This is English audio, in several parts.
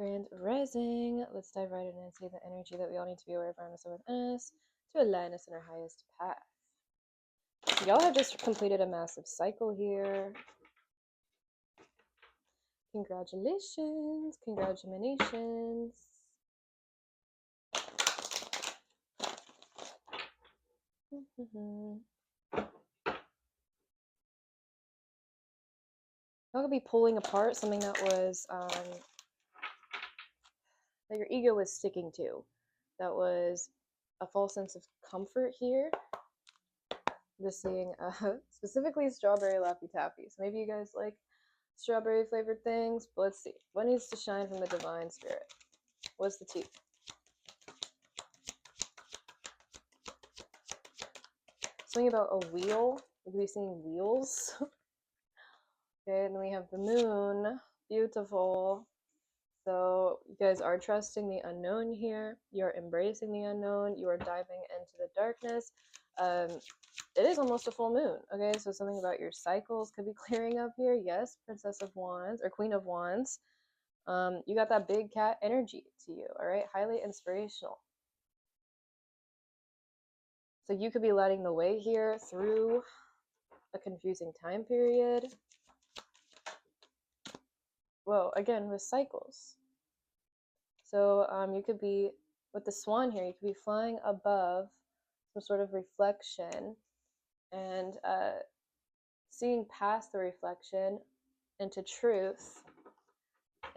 Grand Rising. Let's dive right in and see the energy that we all need to be aware of around us and within us to align us in our highest path. Y'all have just completed a massive cycle here. Congratulations. Congratulations. Y'all could be pulling apart something that was that your ego was sticking to. That was a false sense of comfort here. I'm just seeing specifically strawberry Laffy Taffy. So maybe you guys like strawberry flavored things, but let's see. What needs to shine from the divine spirit? What's the tea? Something about a wheel. We could be seeing wheels. Okay, and then we have the moon. Beautiful. So you guys are trusting the unknown here. You're embracing the unknown. You are diving into the darkness. It is almost a full moon. Okay, so something about your cycles could be clearing up here. Yes, Princess of Wands or Queen of Wands. You got that big cat energy to you. All right, highly inspirational. So you could be lighting the way here through a confusing time period. Whoa, again with cycles. So you could be, with the swan here, you could be flying above some sort of reflection and seeing past the reflection into truth,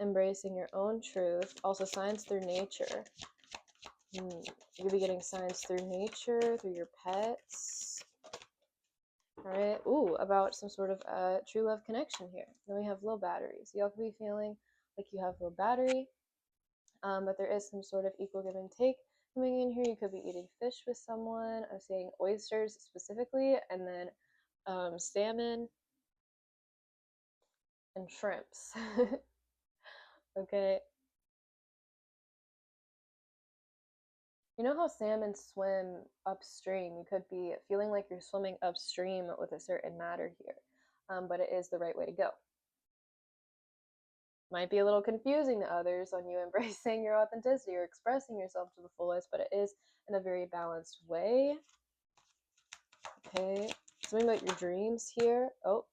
embracing your own truth. Also signs through nature. You could be getting signs through nature, through your pets. All right. Ooh, about some sort of true love connection here. Then we have low batteries. Y'all could be feeling like you have low battery, but there is some sort of equal give and take coming in here. You could be eating fish with someone. I'm seeing oysters specifically, and then salmon and shrimps. Okay. You know how salmon swim upstream? You could be feeling like you're swimming upstream with a certain matter here, but it is the right way to go. Might be a little confusing to others on you embracing your authenticity or expressing yourself to the fullest, but it is in a very balanced way. Okay, something about your dreams here. Oh,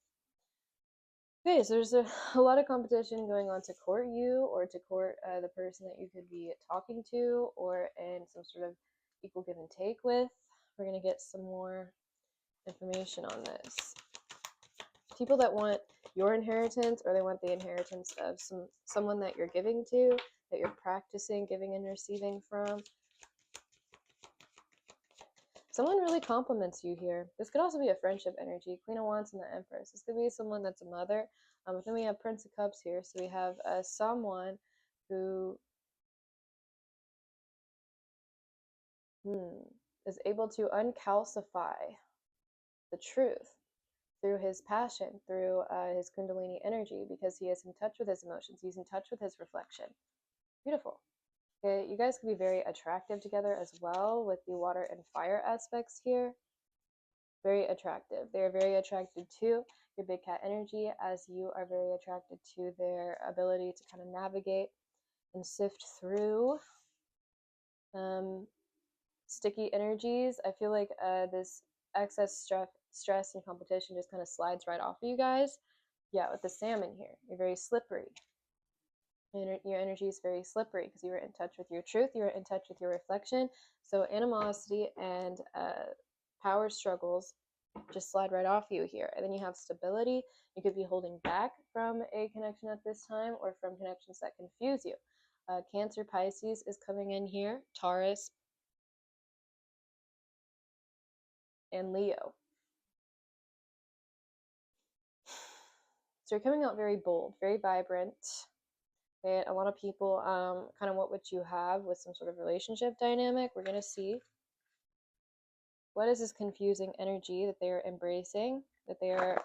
okay, so there's a lot of competition going on to court you or to court the person that you could be talking to or in some sort of equal give and take with. We're going to get some more information on this. People that want your inheritance or they want the inheritance of someone that you're giving to, that you're practicing giving and receiving from. Someone really compliments you here. This could also be a friendship energy. Queen of Wands and the Empress. This could be someone that's a mother. But then we have Prince of Cups here. So we have someone who is able to uncalcify the truth through his passion, through his Kundalini energy, because he is in touch with his emotions. He's in touch with his reflection. Beautiful. Okay, you guys can be very attractive together as well with the water and fire aspects here. Very attractive. They are very attracted to your big cat energy, as you are very attracted to their ability to kind of navigate and sift through sticky energies. I feel like this excess stress and competition just kind of slides right off of you guys. Yeah, with the salmon here, you're very slippery. Your energy is very slippery because you were in touch with your truth, you were in touch with your reflection. So animosity and power struggles just slide right off you here. And then you have stability. You could be holding back from a connection at this time or from connections that confuse you. Cancer, Pisces is coming in here. Taurus and Leo. So you're coming out very bold, very vibrant. Okay, a lot of people kind of want what you have with some sort of relationship dynamic. We're going to see what is this confusing energy that they are embracing, that they are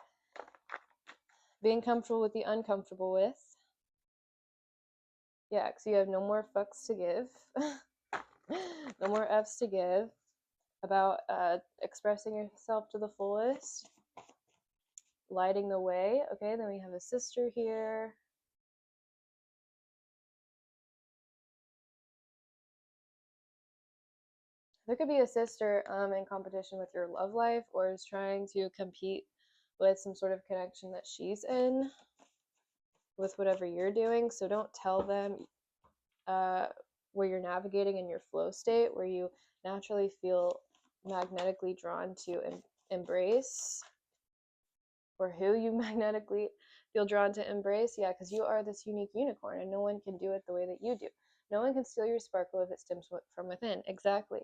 being comfortable with the uncomfortable with. Yeah, because you have no more fucks to give. No more F's to give about expressing yourself to the fullest, lighting the way. Okay, then we have a sister here. There could be a sister in competition with your love life, or is trying to compete with some sort of connection that she's in with whatever you're doing. So don't tell them where you're navigating in your flow state, where you naturally feel magnetically drawn to embrace, or who you magnetically feel drawn to embrace. Yeah, because you are this unique unicorn and no one can do it the way that you do. No one can steal your sparkle if it stems from within. Exactly.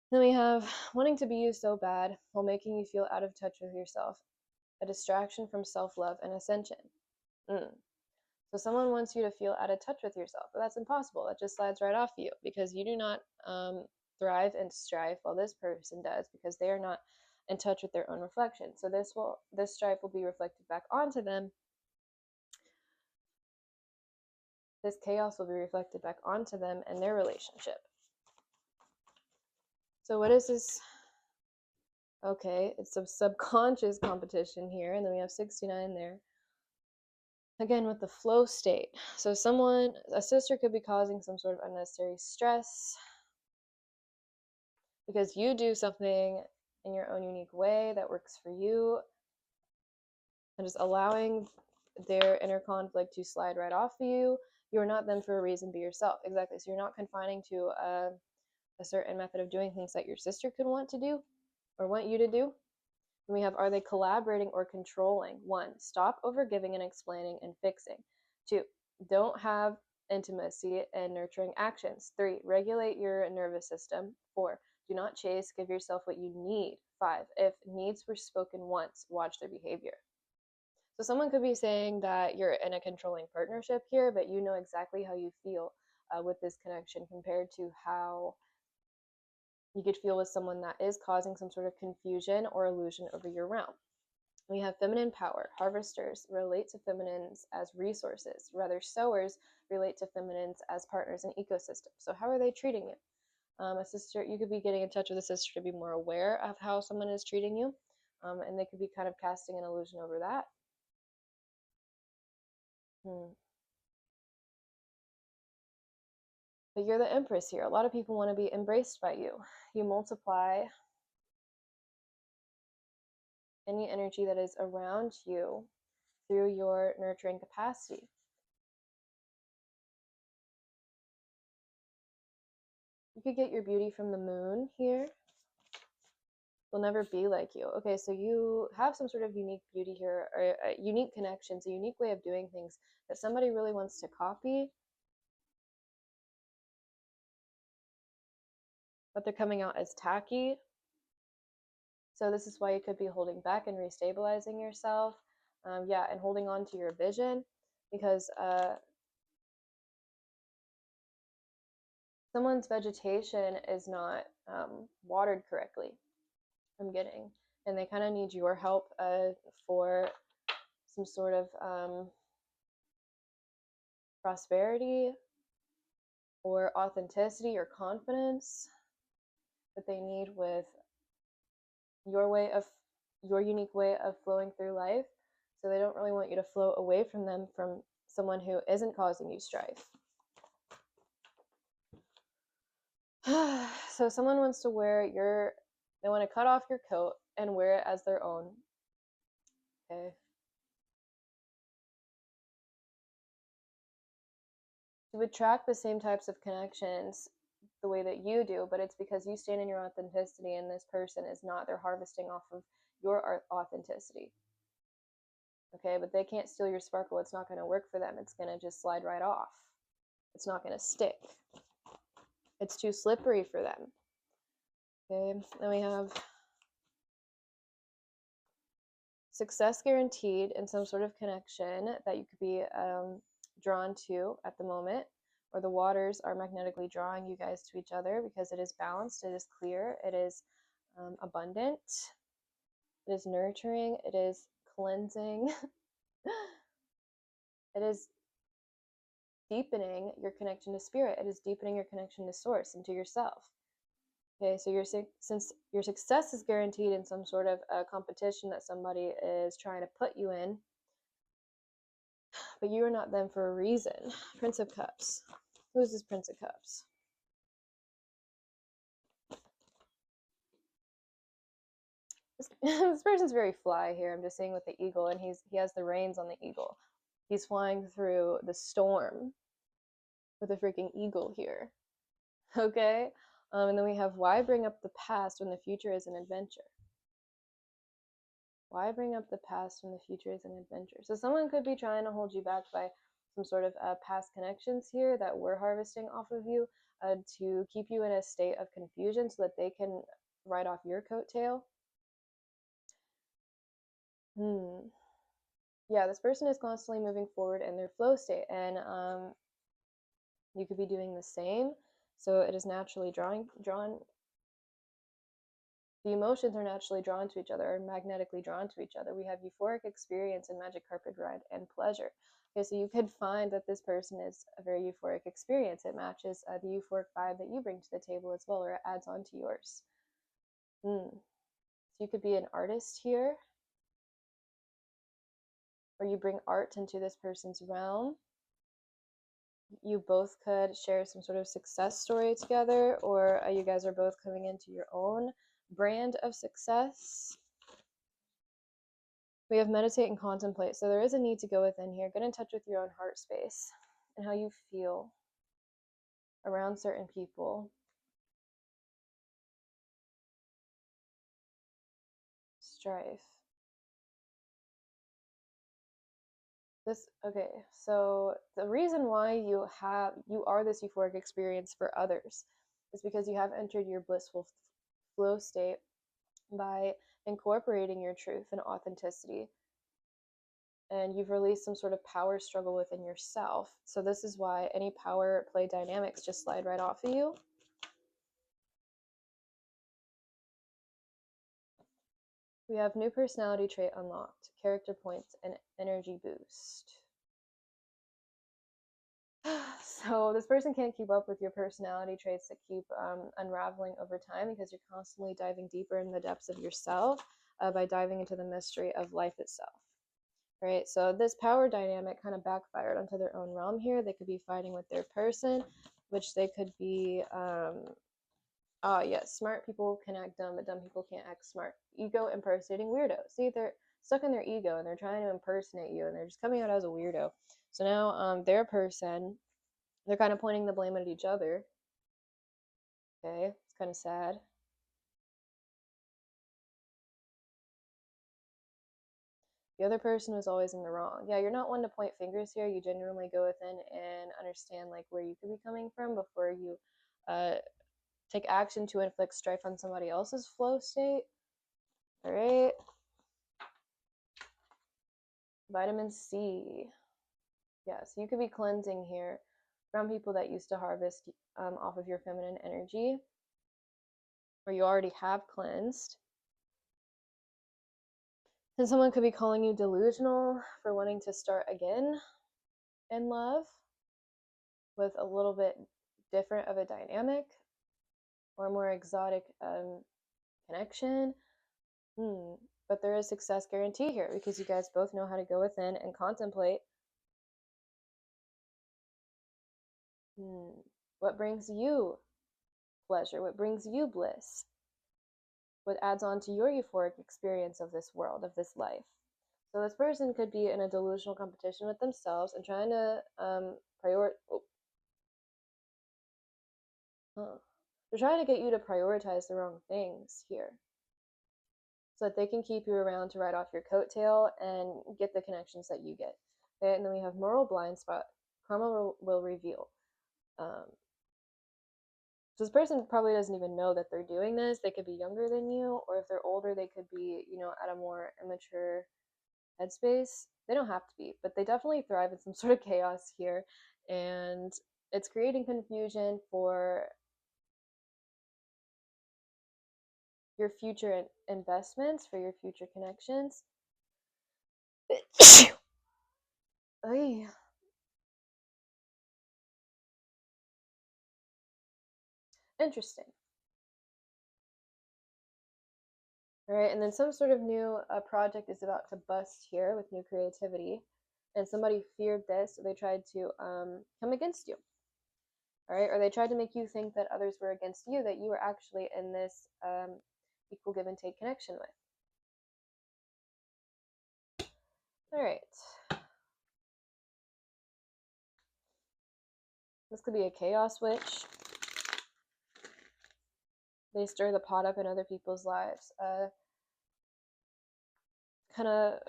Then we have wanting to be you so bad while making you feel out of touch with yourself, a distraction from self-love and ascension. So someone wants you to feel out of touch with yourself, but that's impossible. That just slides right off you, because you do not thrive in strife, while this person does, because they are not in touch with their own reflection. So this strife will be reflected back onto them. This chaos will be reflected back onto them and their relationship. So what is this? Okay, it's a subconscious competition here, and then we have 69 there. Again, with the flow state. So a sister could be causing some sort of unnecessary stress because you do something in your own unique way that works for you, and just allowing their inner conflict to slide right off of you. You are not them for a reason, be yourself. Exactly. So you're not confining to a certain method of doing things that your sister could want to do or want you to do. And we have, are they collaborating or controlling? 1, stop overgiving and explaining and fixing. 2, don't have intimacy and nurturing actions. 3, regulate your nervous system. 4, do not chase, give yourself what you need. 5, if needs were spoken once, watch their behavior. So someone could be saying that you're in a controlling partnership here, but you know exactly how you feel with this connection compared to how you could feel with someone that is causing some sort of confusion or illusion over your realm. We have feminine power. Harvesters relate to feminines as resources. Rather, sowers relate to feminines as partners in ecosystems. So how are they treating you? A sister, you could be getting in touch with a sister to be more aware of how someone is treating you, and they could be kind of casting an illusion over that. But you're the empress here. A lot of people want to be embraced by you. You multiply any energy that is around you through your nurturing capacity. You could get your beauty from the moon here. They'll never be like you. Okay, so you have some sort of unique beauty here, or unique connections, a unique way of doing things that somebody really wants to copy, but they're coming out as tacky. So this is why you could be holding back and restabilizing yourself. And holding on to your vision, because someone's vegetation is not watered correctly, I'm getting, and they kind of need your help for some sort of prosperity or authenticity or confidence that they need with your unique way of flowing through life. So they don't really want you to flow away from them, from someone who isn't causing you strife. So someone wants to they want to cut off your coat and wear it as their own. Okay. To attract the same types of connections the way that you do, but it's because you stand in your authenticity and this person is not. They're harvesting off of your authenticity. Okay, but they can't steal your sparkle. It's not going to work for them. It's going to just slide right off. It's not going to stick. It's too slippery for them. Okay, then we have success guaranteed in some sort of connection that you could be drawn to at the moment, or the waters are magnetically drawing you guys to each other because it is balanced, it is clear, it is abundant, it is nurturing, it is cleansing, it is deepening your connection to spirit, it is deepening your connection to source and to yourself. Okay, so since your success is guaranteed in some sort of competition that somebody is trying to put you in, but you are not them for a reason. Prince of Cups. Who is this Prince of Cups? This person's very fly here. I'm just saying with the eagle, and he has the reins on the eagle. He's flying through the storm with a freaking eagle here. Okay? And then we have why bring up the past when the future is an adventure? Why bring up the past when the future is an adventure? So someone could be trying to hold you back by some sort of past connections here that we're harvesting off of you to keep you in a state of confusion so that they can ride off your coattail. Yeah, this person is constantly moving forward in their flow state, and you could be doing the same. So it is naturally drawn. The emotions are naturally drawn to each other, or magnetically drawn to each other. We have euphoric experience and magic carpet ride and pleasure. Okay, so you could find that this person is a very euphoric experience. It matches the euphoric vibe that you bring to the table as well, or it adds on to yours. So you could be an artist here, or you bring art into this person's realm. You both could share some sort of success story together, or you guys are both coming into your own brand of success. We have meditate and contemplate. So there is a need to go within here. Get in touch with your own heart space and how you feel around certain people. Strife. Okay, so the reason why you are this euphoric experience for others is because you have entered your blissful flow state by incorporating your truth and authenticity, and you've released some sort of power struggle within yourself. So this is why any power play dynamics just slide right off of you. We have new personality trait unlocked, character points, and energy boost. So this person can't keep up with your personality traits that keep unraveling over time because you're constantly diving deeper in the depths of yourself by diving into the mystery of life itself. Right, so this power dynamic kind of backfired onto their own realm here. They could be fighting with their person, which they could be yes, smart people can act dumb, but dumb people can't act smart. Ego impersonating weirdo. See, they're stuck in their ego and they're trying to impersonate you and they're just coming out as a weirdo. So now their person, they're kind of pointing the blame at each other. Okay, it's kind of sad. The other person was always in the wrong. Yeah, you're not one to point fingers here. You genuinely go within and understand like where you could be coming from before you take action to inflict strife on somebody else's flow state. All right. Vitamin C. Yeah, so you could be cleansing here from people that used to harvest off of your feminine energy, or you already have cleansed. And someone could be calling you delusional for wanting to start again in love with a little bit different of a dynamic or more exotic connection. But there is success guarantee here because you guys both know how to go within and contemplate what brings you pleasure, what brings you bliss, what adds on to your euphoric experience of this world, of this life. So this person could be in a delusional competition with themselves and trying to they're trying to get you to prioritize the wrong things here so that they can keep you around to ride off your coattail and get the connections that you get. Okay, and then we have moral blind spot. Karma will reveal. So this person probably doesn't even know that they're doing this. They could be younger than you, or if they're older, they could be, at a more immature headspace. They don't have to be, but they definitely thrive in some sort of chaos here. And it's creating confusion for your future investments, for your future connections. Interesting. All right, and then some sort of new project is about to bust here with new creativity, and somebody feared this, or they tried to come against you. All right, or they tried to make you think that others were against you, that you were actually in this equal give and take connection with. All right. This could be a chaos witch. They stir the pot up in other people's lives. Kind of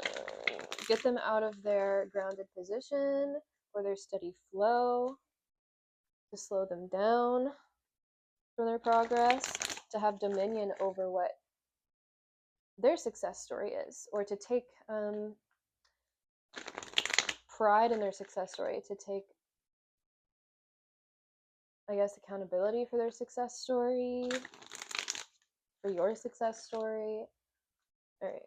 get them out of their grounded position or their steady flow, to slow them down from their progress, to have dominion over what their success story is, or to take pride in their success story, to take, I guess, accountability for their success story, for your success story. All right.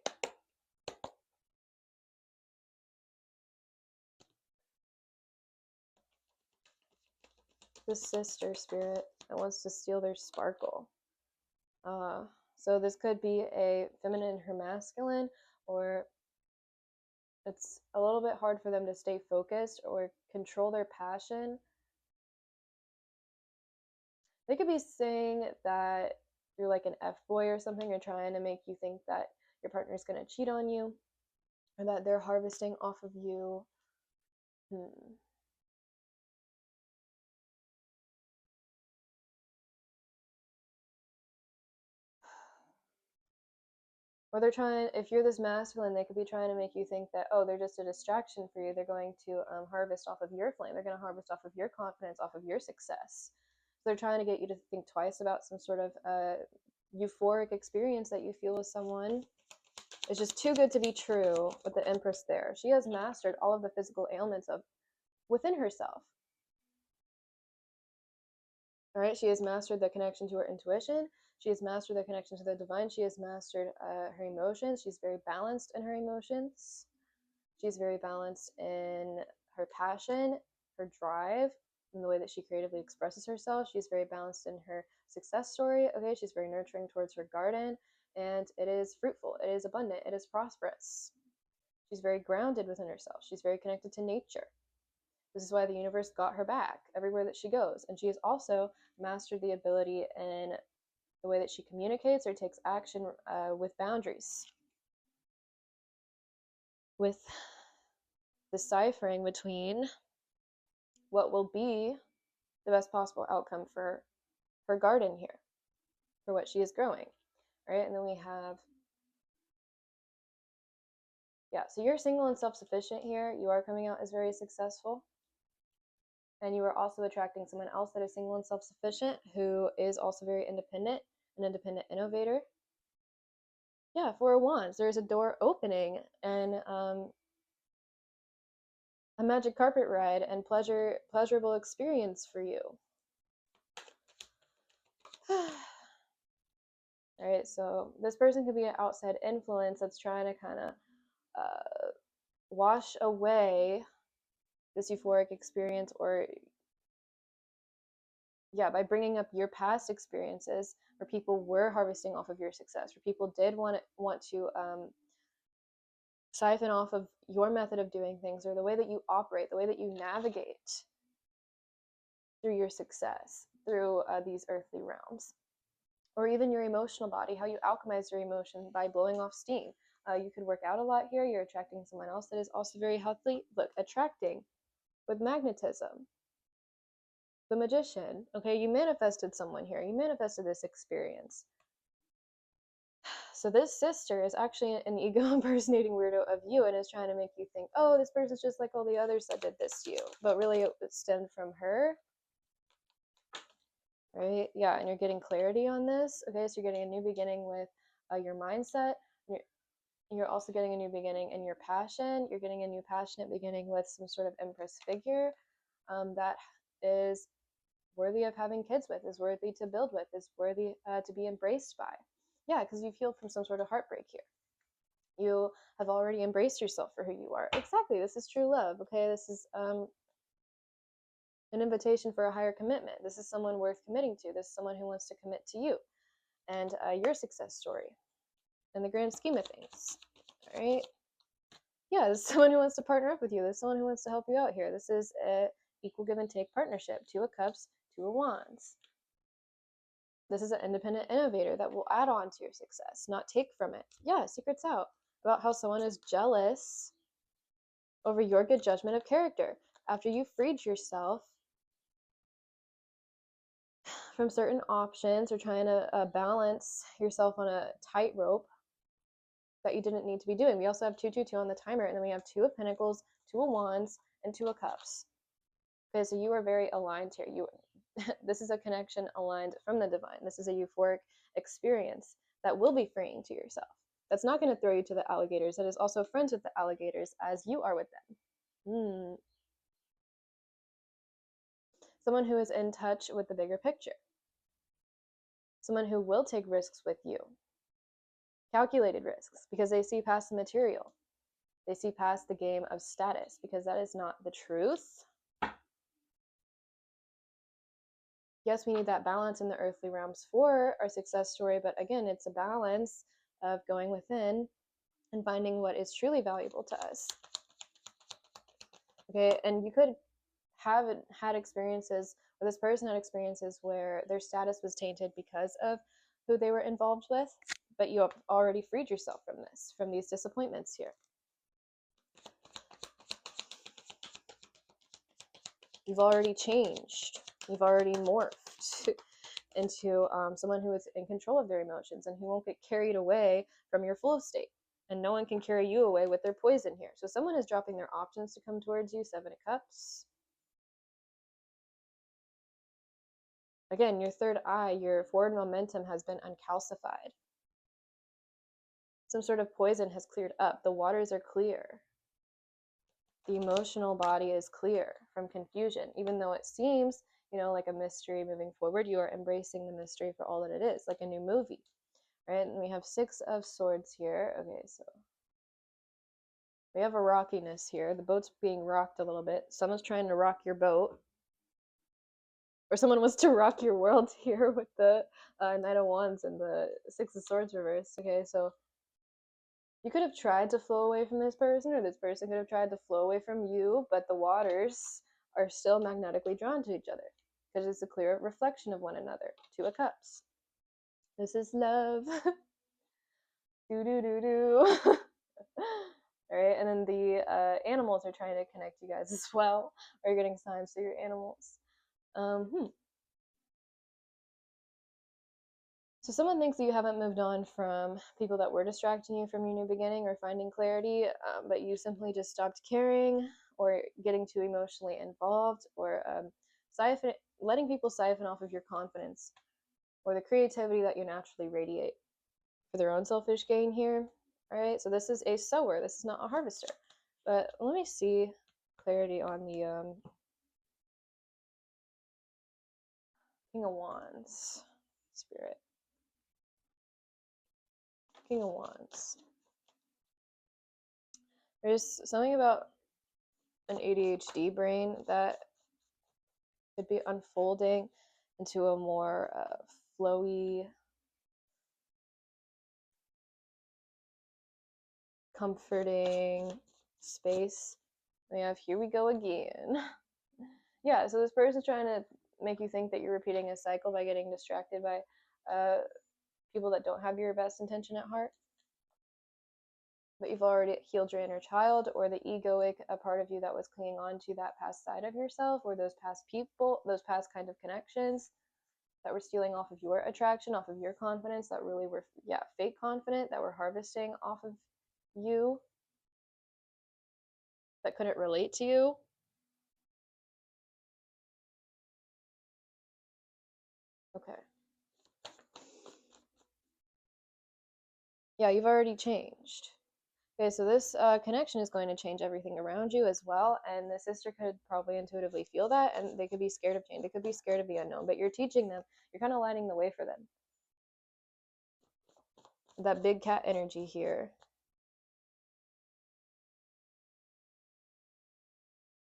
The sister spirit that wants to steal their sparkle. So this could be a feminine or masculine, or it's a little bit hard for them to stay focused or control their passion. They could be saying that you're like an F-boy or something, or trying to make you think that your partner's going to cheat on you, or that they're harvesting off of you. Or they're trying, if you're this masculine, they could be trying to make you think that, oh, they're just a distraction for you. They're going to harvest off of your flame. They're going to harvest off of your confidence, off of your success. So they're trying to get you to think twice about some sort of euphoric experience that you feel with someone. It's just too good to be true with the Empress there. She has mastered all of the physical ailments of within herself. All right, she has mastered the connection to her intuition. She has mastered the connection to the divine. She has mastered her emotions. She's very balanced in her emotions. She's very balanced in her passion, her drive, in the way that she creatively expresses herself. She's very balanced in her success story. Okay, she's very nurturing towards her garden, and it is fruitful. It is abundant. It is prosperous. She's very grounded within herself. She's very connected to nature. This is why the universe got her back everywhere that she goes. And she has also mastered the ability in the way that she communicates or takes action with boundaries, with deciphering between what will be the best possible outcome for her garden here, for what she is growing, right? And then we have, yeah, so you're single and self-sufficient here. You are coming out as very successful. And you are also attracting someone else that is single and self-sufficient, who is also very independent, an independent innovator. Yeah, Four of Wands. There's a door opening, and a magic carpet ride and pleasurable experience for you. All right, so this person could be an outside influence that's trying to kind of wash away this euphoric experience, or yeah, by bringing up your past experiences where people were harvesting off of your success, where people did want to siphon off of your method of doing things, or the way that you operate, the way that you navigate through your success, through these earthly realms. Or even your emotional body, how you alchemize your emotion by blowing off steam. You could work out a lot here. You're attracting someone else that is also very healthy. Look, attracting with magnetism. The Magician. Okay, you manifested someone here. You manifested this experience. So this sister is actually an ego impersonating weirdo of you, and is trying to make you think, oh, this person's just like all the others that did this to you. But really it stemmed from her. Right? Yeah, and you're getting clarity on this. Okay, so you're getting a new beginning with your mindset. You're also getting a new beginning in your passion. You're getting a new passionate beginning with some sort of Empress figure that is worthy of having kids with, is worthy to build with, is worthy to be embraced by. Yeah, because you've healed from some sort of heartbreak here. You have already embraced yourself for who you are. Exactly, this is true love. Okay, this is an invitation for a higher commitment. This is someone worth committing to. This is someone who wants to commit to you and your success story in the grand scheme of things. All right. Yeah, this is someone who wants to partner up with you. This is someone who wants to help you out here. This is an equal give and take partnership. Two of Cups, Two of Wands. This is an independent innovator that will add on to your success, not take from it. Yeah, secrets out about how someone is jealous over your good judgment of character. After you freed yourself from certain options or trying to balance yourself on a tightrope that you didn't need to be doing. We also have 222 on the timer, and then we have 2 of Pentacles, 2 of Wands, and 2 of Cups. Okay, so you are very aligned here. This is a connection aligned from the divine. This is a euphoric experience that will be freeing to yourself. That's not going to throw you to the alligators. That is also friends with the alligators as you are with them. Someone who is in touch with the bigger picture. Someone who will take risks with you. Calculated risks, because they see past the material. They see past the game of status, because that is not the truth. Yes, we need that balance in the earthly realms for our success story, but again, it's a balance of going within and finding what is truly valuable to us. Okay, and you could have had experiences, or this person had experiences where their status was tainted because of who they were involved with, but you have already freed yourself from this, from these disappointments here. You've already changed. You've already morphed into someone who is in control of their emotions and who won't get carried away from your flow state. And no one can carry you away with their poison here. So someone is dropping their options to come towards you. 7 of Cups. Again, your third eye, your forward momentum has been uncalcified. Some sort of poison has cleared up. The waters are clear. The emotional body is clear from confusion. Even though it seems, like a mystery moving forward, you are embracing the mystery for all that it is, like a new movie. Right? And we have 6 of Swords here. Okay, so we have a rockiness here. The boat's being rocked a little bit. Someone's trying to rock your boat. Or someone wants to rock your world here with the Knight of Wands and the 6 of Swords reversed. Okay, so you could have tried to flow away from this person, or this person could have tried to flow away from you, but the waters are still magnetically drawn to each other because it's a clear reflection of one another. 2 of Cups. This is love. Do do do do. All right, and then the animals are trying to connect you guys as well. Are you getting signs to your animals? So someone thinks that you haven't moved on from people that were distracting you from your new beginning or finding clarity, but you simply just stopped caring or getting too emotionally involved, or letting people siphon off of your confidence or the creativity that you naturally radiate for their own selfish gain here. All right, so this is a sower. This is not a harvester. But let me see clarity on the King of Wands, Spirit. King of Wands. There's something about an ADHD brain that could be unfolding into a more flowy, comforting space. We have here we go again. Yeah, so this person's trying to make you think that you're repeating a cycle by getting distracted by people that don't have your best intention at heart. But you've already healed your inner child, or the egoic part of you that was clinging on to that past side of yourself, or those past people, those past kind of connections that were stealing off of your attraction, off of your confidence, that really were, fake confident, that were harvesting off of you, that couldn't relate to you. Okay. Yeah, you've already changed. Okay, so this connection is going to change everything around you as well, and the sister could probably intuitively feel that, and they could be scared of change. They could be scared of the unknown, but you're teaching them. You're kind of lighting the way for them. That big cat energy here.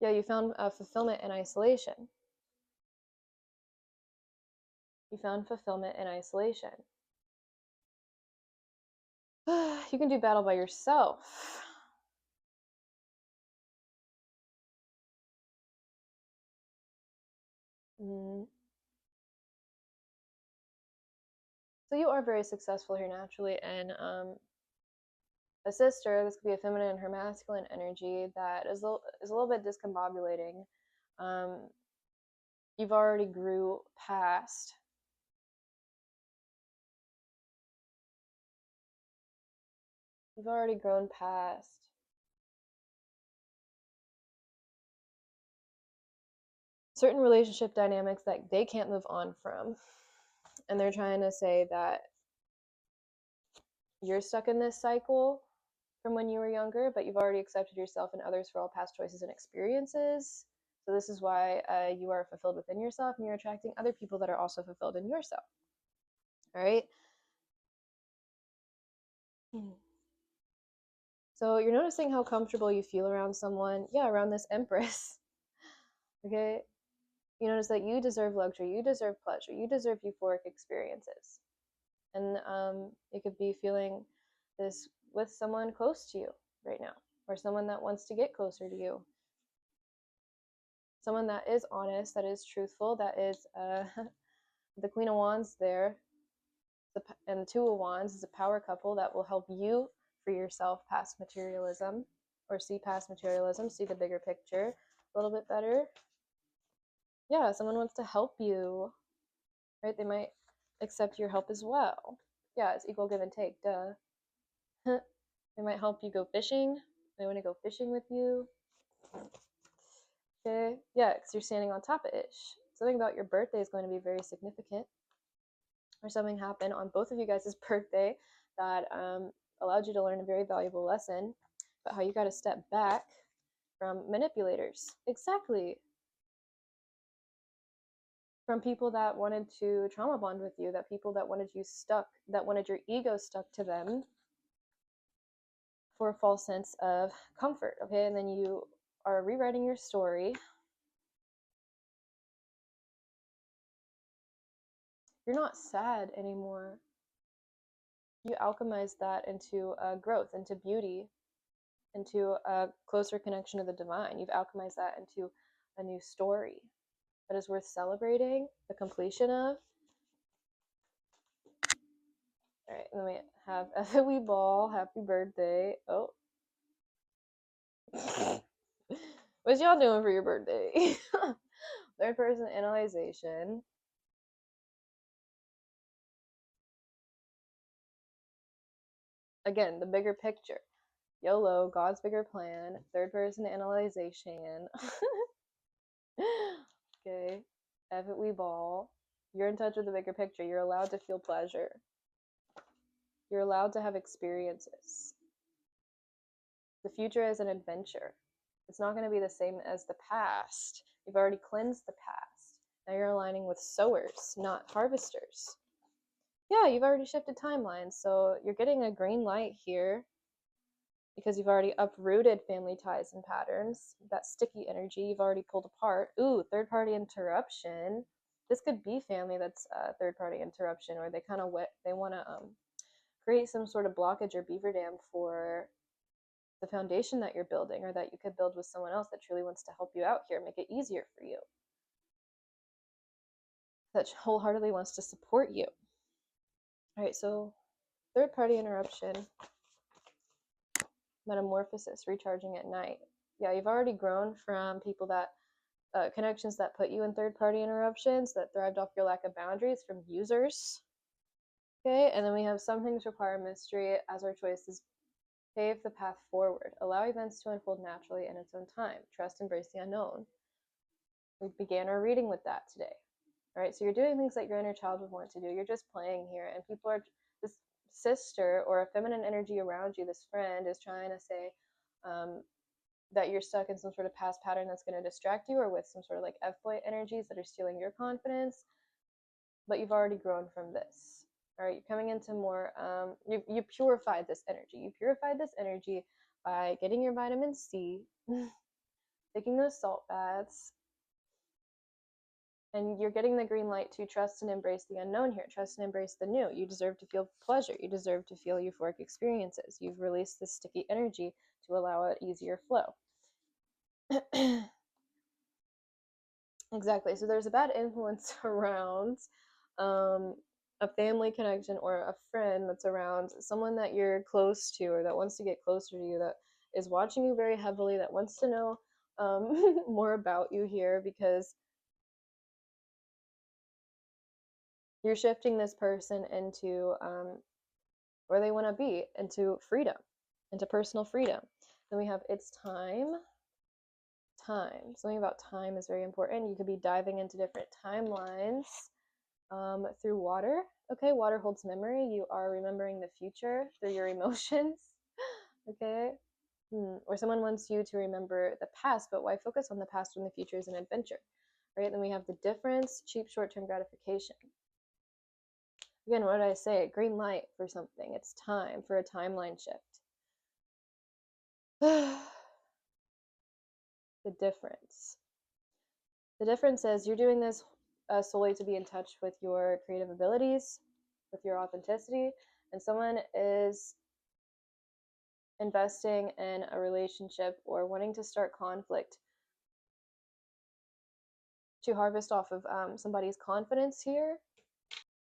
Yeah, you found fulfillment in isolation. You found fulfillment in isolation. You can do battle by yourself. So you are very successful here naturally, and a sister, this could be a feminine and her masculine energy that is a little bit discombobulating. You've already grew past you've already grown past certain relationship dynamics that they can't move on from, and they're trying to say that you're stuck in this cycle from when you were younger, but you've already accepted yourself and others for all past choices and experiences. So this is why you are fulfilled within yourself, and you're attracting other people that are also fulfilled in yourself. All right. So you're noticing how comfortable you feel around someone. Yeah, around this Empress. Okay. You notice that you deserve luxury, you deserve pleasure, you deserve euphoric experiences. And it could be feeling this with someone close to you right now, or someone that wants to get closer to you. Someone that is honest, that is truthful, that is the Queen of Wands there, and the Two of Wands is a power couple that will help you free yourself past materialism, or see past materialism, see the bigger picture a little bit better. Yeah, someone wants to help you, right? They might accept your help as well. Yeah, it's equal give and take, duh. They might help you go fishing. They want to go fishing with you. Okay, yeah, because you're standing on top of ish. Something about your birthday is going to be very significant, or something happened on both of you guys' birthday that allowed you to learn a very valuable lesson about how you got to step back from manipulators. Exactly. From people that wanted to trauma bond with you, that people that wanted you stuck, that wanted your ego stuck to them for a false sense of comfort. Okay, and then you are rewriting your story. You're not sad anymore. You alchemize that into growth, into beauty, into a closer connection to the divine. You've alchemized that into a new story that is worth celebrating the completion of. All right, let me have a wee ball. Happy birthday. Oh. What y'all doing for your birthday? Third person analyzation. Again, the bigger picture. YOLO, God's bigger plan, third person analyzation. Okay. F it, we ball. You're in touch with the bigger picture. You're allowed to feel pleasure. You're allowed to have experiences. The future is an adventure. It's not going to be the same as the past. You've already cleansed the past. Now you're aligning with sowers, not harvesters. Yeah, you've already shifted timelines, so you're getting a green light here because you've already uprooted family ties and patterns. That sticky energy you've already pulled apart. Ooh, third party interruption. This could be family that's third party interruption, or they kind of they want to create some sort of blockage or beaver dam for the foundation that you're building, or that you could build with someone else that truly wants to help you out here, make it easier for you, that wholeheartedly wants to support you. All right, so third party interruption, metamorphosis, recharging at night. Yeah, you've already grown from people that connections that put you in third party interruptions, that thrived off your lack of boundaries, from users. Okay, and then we have some things require mystery as our choices pave the path forward. Allow events to unfold naturally in its own time. Trust, embrace the unknown. We began our reading with that today. All right, so you're doing things that your inner child would want to do. You're just playing here, and people are, this sister or a feminine energy around you, this friend, is trying to say that you're stuck in some sort of past pattern that's going to distract you, or with some sort of like F-boy energies that are stealing your confidence. But you've already grown from this. All right, you're coming into more, you purified this energy. You purified this energy by getting your vitamin C, taking those salt baths, and you're getting the green light to trust and embrace the unknown here. Trust and embrace the new. You deserve to feel pleasure. You deserve to feel euphoric experiences. You've released this sticky energy to allow an easier flow. Exactly. So there's a bad influence around. a family connection or a friend that's around, someone that you're close to or that wants to get closer to you, that is watching you very heavily, that wants to know more about you here, because you're shifting this person into where they want to be, into freedom, into personal freedom. Then we have it's time. Time. Something about time is very important. You could be diving into different timelines through water. Okay, water holds memory. You are remembering the future through your emotions. Okay. Or someone wants you to remember the past, but why focus on the past when the future is an adventure? Right? Then we have the difference, cheap short-term gratification. Again, what did I say? Green light for something. It's time for a timeline shift. The difference. The difference is you're doing this solely to be in touch with your creative abilities, with your authenticity, and someone is investing in a relationship or wanting to start conflict to harvest off of somebody's confidence here,